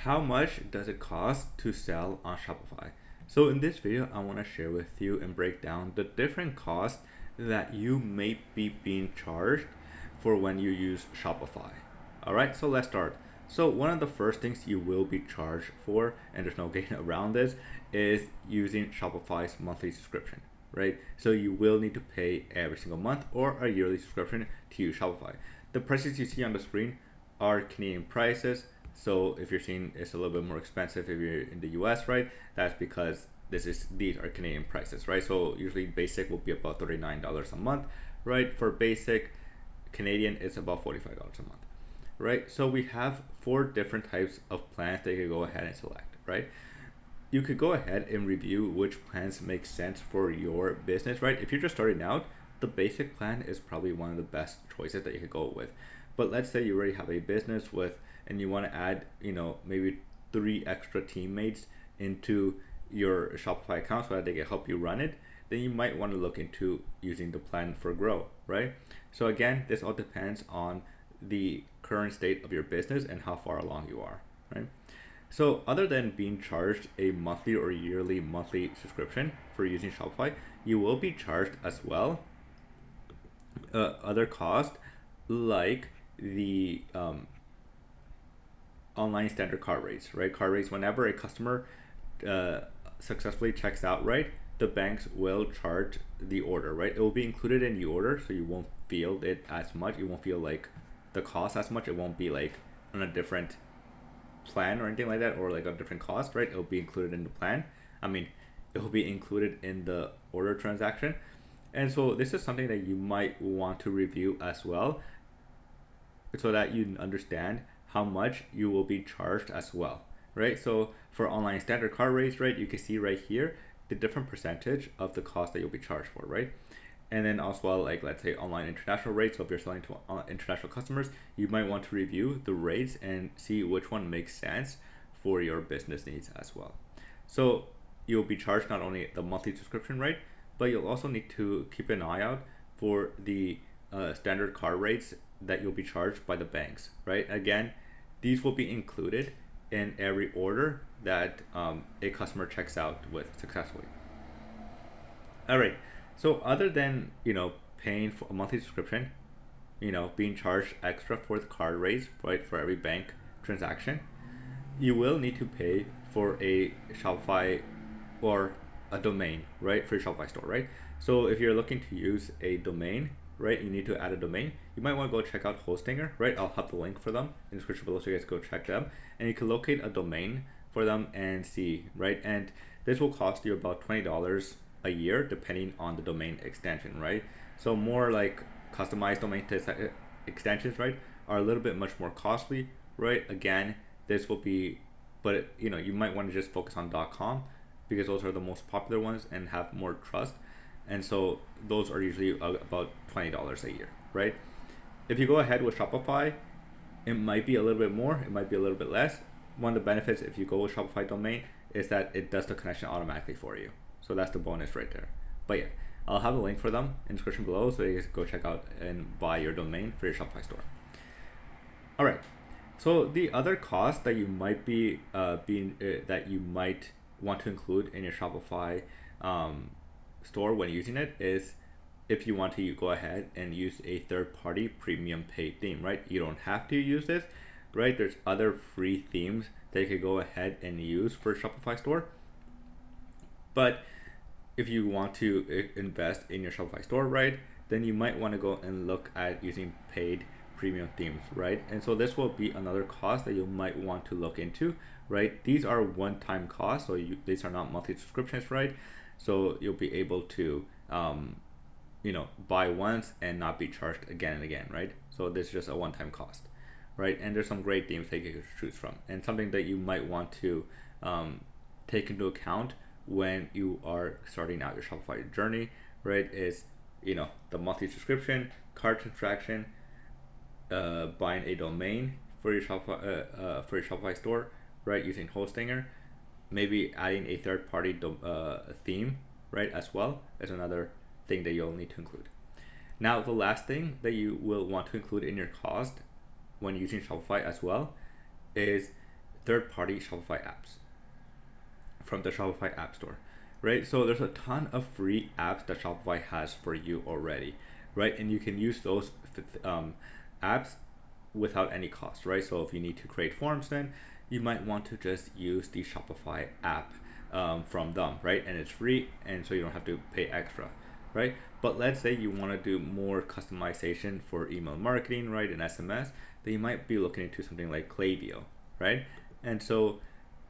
How much does it cost to sell on Shopify? So in this video, I want to share with you and break down the different costs that you may be being charged for when you use Shopify. All right, so let's start. So one of the first things you will be charged for, and there's no getting around this, is using Shopify's monthly subscription, right? So you will need to pay every single month or a yearly subscription to use Shopify. The prices you see on the screen are Canadian prices. So if you're seeing it's a little bit more expensive if you're in the US, right? That's because these are Canadian prices, right? So usually basic will be about $39 a month, right? For basic Canadian, it's about $45 a month, right? So we have four different types of plans that you can go ahead and select, right? You could go ahead and review which plans make sense for your business, right? If you're just starting out, the basic plan is probably one of the best choices that you could go with. But let's say you already have a business with, and you want to add, maybe 3 extra teammates into your Shopify account so that they can help you run it, then you might want to look into using the plan for grow, right? So again, this all depends on the current state of your business and how far along you are, right? So other than being charged a monthly or yearly monthly subscription for using Shopify, you will be charged as well other costs like the online standard card rates, right? Card rates, whenever a customer successfully checks out, right, the banks will charge the order, right? It will be included in the order, so you won't feel it as much. You won't feel like the cost as much. It won't be like on a different plan or anything like that, or like a different cost, right? It'll be included in the plan. I mean, it will be included in the order transaction. And so this is something that you might want to review as well so that you understand how much you will be charged as well, right? So for online standard card rates, right, you can see right here the different percentage of the cost that you'll be charged for, right? And then also, like, let's say online international rates. So if you're selling to international customers, you might want to review the rates and see which one makes sense for your business needs as well. So you'll be charged not only the monthly subscription rate, but you'll also need to keep an eye out for the standard card rates that you'll be charged by the banks, right? Again, these will be included in every order that a customer checks out with successfully. All right. So other than paying for a monthly subscription, being charged extra for the card rates, right, for every bank transaction, you will need to pay for a Shopify or a domain, right, for your Shopify store, right? So if you're looking to use a domain, right, you need to add a domain. You might want to go check out Hostinger, right? I'll have the link for them in the description below so you guys go check them. And you can locate a domain for them and see, right? And this will cost you about $20 a year depending on the domain extension, right? So more like customized domain extensions, right, are a little bit much more costly, right? Again, this will be, but you might want to just focus on .com because those are the most popular ones and have more trust. And so those are usually about $20 a year, right? If you go ahead with Shopify, it might be a little bit more, it might be a little bit less. One of the benefits if you go with Shopify domain is that it does the connection automatically for you. So that's the bonus right there. But yeah, I'll have a link for them in the description below so you guys go check out and buy your domain for your Shopify store. All right. So the other cost that you might be that you might want to include in your Shopify store when using it is if you want to go ahead and use a third-party premium paid theme, right? You don't have to use this, right? There's other free themes that you could go ahead and use for Shopify store. But if you want to invest in your Shopify store, right, then you might want to go and look at using paid premium themes, right? And so this will be another cost that you might want to look into, right? These are one-time costs, so these are not monthly subscriptions, right? So you'll be able to buy once and not be charged again and again, right? So this is just a one-time cost, right? And there's some great themes that you can choose from, and something that you might want to take into account when you are starting out your Shopify journey, right, is the monthly subscription, card transaction, buying a domain for your Shopify store, right, using Hostinger, maybe adding a third-party theme, right, as well as another thing that you'll need to include. Now, the last thing that you will want to include in your cost when using Shopify as well is third-party Shopify apps from the Shopify App Store, right? So there's a ton of free apps that Shopify has for you already, right? And you can use those apps without any cost, right? So if you need to create forms, then you might want to just use the Shopify app from them, right? And it's free, and so you don't have to pay extra, right? But let's say you want to do more customization for email marketing, right, and SMS, then you might be looking into something like Klaviyo, right? And so,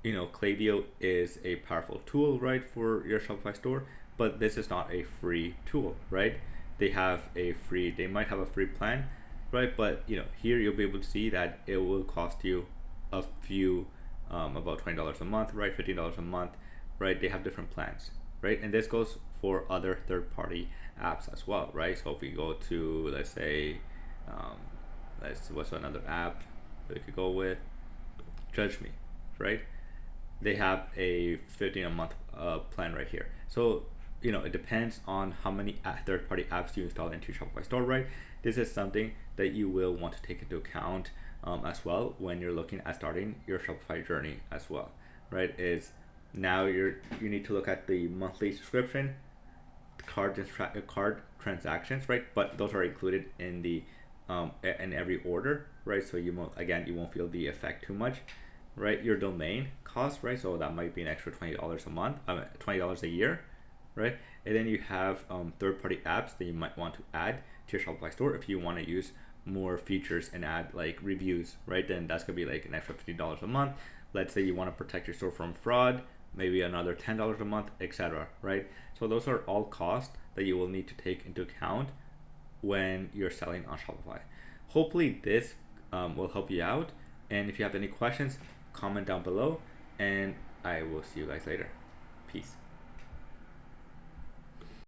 Klaviyo is a powerful tool, right, for your Shopify store, but this is not a free tool, right? They might have a free plan, right? But here you'll be able to see that it will cost you a few, about $20 a month, right? $15 a month, right? They have different plans, right? And this goes for other third-party apps as well, right? So if we go to, let's say, what's another app that we could go with? Judge Me, right? They have a 15 a month plan right here. So it depends on how many third-party apps you install into your Shopify store, right? This is something that you will want to take into account as well when you're looking at starting your Shopify journey as well, right? Is now you need to look at the monthly subscription, card transactions, right? But those are included in the in every order, right? So you won't feel the effect too much, right? Your domain cost, right? So that might be an extra $20 a month, $20 a year, right? And then you have third-party apps that you might want to add to your Shopify store if you want to use more features and add like reviews, right? Then that's gonna be like an extra $50 a month. Let's say you want to protect your store from fraud, maybe another $10 a month, etc., right? So those are all costs that you will need to take into account when you're selling on Shopify. Hopefully this will help you out, and if you have any questions, comment down below, and I will see you guys later. Peace.